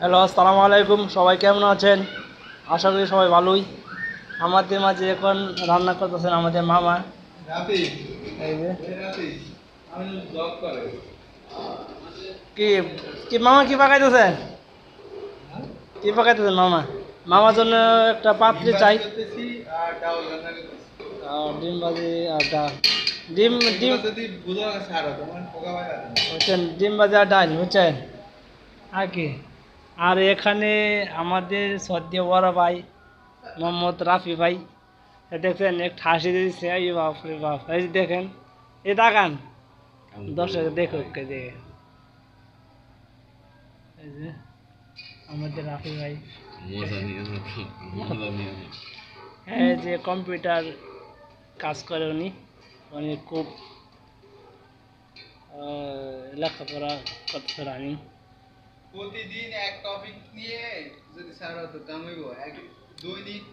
Hello, আসসালামু আলাইকুম। সবাই কেমন আছেন? আশা করি সবাই ভালোই। আমাদের মাঝে এখন রান্না করতেছেন আমাদের মামা। রাফি, এই যে এই রাফি, আমি জব করে। কি কি মামা কি পাকাইতেছেন? কি পাকাইতেছেন মামা? মামার জন্য একটা পাত্রী ডিম চাই। ভাজি করতেছি আর ডাউল রান্না করতেছি। ডিম ভাজি আর ডাল। ডিম ডিম এগুলো যদি বুঝা গেছে আরো তোমার পোকা পায় না। বুঝছেন, ডিম ভাজি আর ডাল বুঝছেন। আর কি, আর এখানে আমাদের সদ্য বড় ভাই মোহাম্মদ রাফি ভাই, দেখছেন একটা হাসি দিচ্ছে। এই বাপ রে বাপ, এই যে দেখেন, এই তাকান, দর্শক দেখো কে দেখে। এই যে আমাদের রাফি ভাই, মজা নিয়ে না তো, মজা নিয়ে না। এই যে কম্পিউটার কাজ করে উনি, উনি খুব লেখাপড়া করতে রানি। প্রতিদিন এক টপিক নিয়ে যদি স্যার হতো কামাইব এক দৈনিক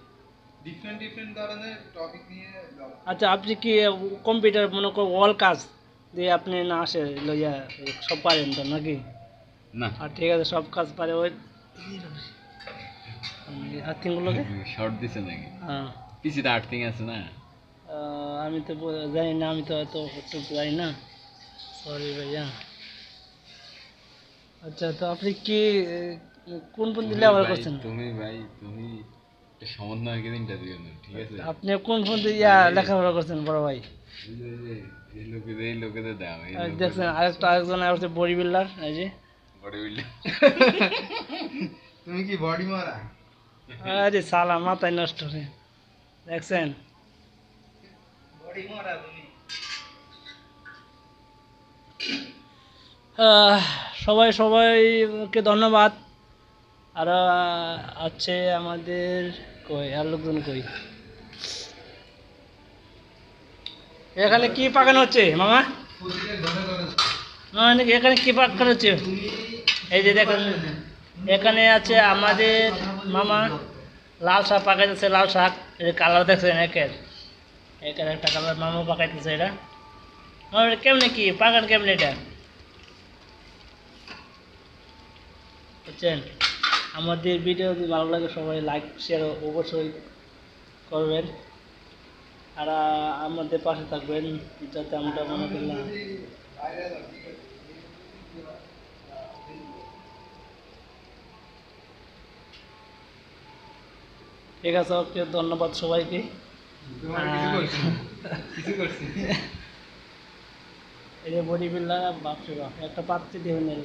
ডিফারেন্ট ডিফারেন্ট ধরনের টপিক নিয়ে আচ্ছা, আপনি কি কম্পিউটার মনে করো অল কাজ দিয়ে আপনি না আসে লইয়া সব পারেন তো নাকি? না, আর ঠিক আছে, সব কাজ পারে ওই আর্থিংগুলোকে। শর্ট দিছে নাকি? হ্যাঁ, পিছিতে আর্থিং আছে না? আমি তো জানি না, আমি তো এত জানি না, সরি ভাইয়া। আচ্ছা, তো আপনি কি কোন কোন দিলে ব্যবহার করছেন? তুমি সমন্বয়কের ইন্টারভিউ নেন, ঠিক আছে? আপনি কোন ফোন দিয়ে লেখাপড়া করছেন বড় ভাই? এই লোকেদের দাও, এই দেখছেন আরেকজন হচ্ছে বডি বিল্ডার, এই যে। Body builder. তুমি কি বডি মারা আরে সালা, মাথায় নষ্ট রে, দেখছেন। বডি মারা তুমি আহ, সবাইকে ধন্যবাদ। আর আছে আমাদের, কই আর লোকজন কই? এখানে কি পাকানো হচ্ছে মামা? প্রতিদিন ঘরে ঘরে মামা, এখানে কি পাকানো হচ্ছে? তুমি এই যে দেখেন, এখানে আছে আমাদের মামা লাল শাক পাকাইতেছে। লাল শাক, এই যে কালার দেখছেন একের, একের একটা কালার মামা পাকাইতেছে। এটা মামা, এটা কেমনে কি পাকান, কেমনে এটা বুঝছেন? আমাদের ভিডিও যদি ভালো লাগে সবাই লাইক শেয়ার অবশ্যই করবেন। আর আমাদের পাশে থাকবেন, যাতে আমরা মনে করলাম। ঠিক আছে, ওকে, ধন্যবাদ সবাইকে। তোমার কিছু করছি কিছু করছি এই যে বডি বিল্ডার, বাপরে বাপ, একটা পাত্রে দেবেন।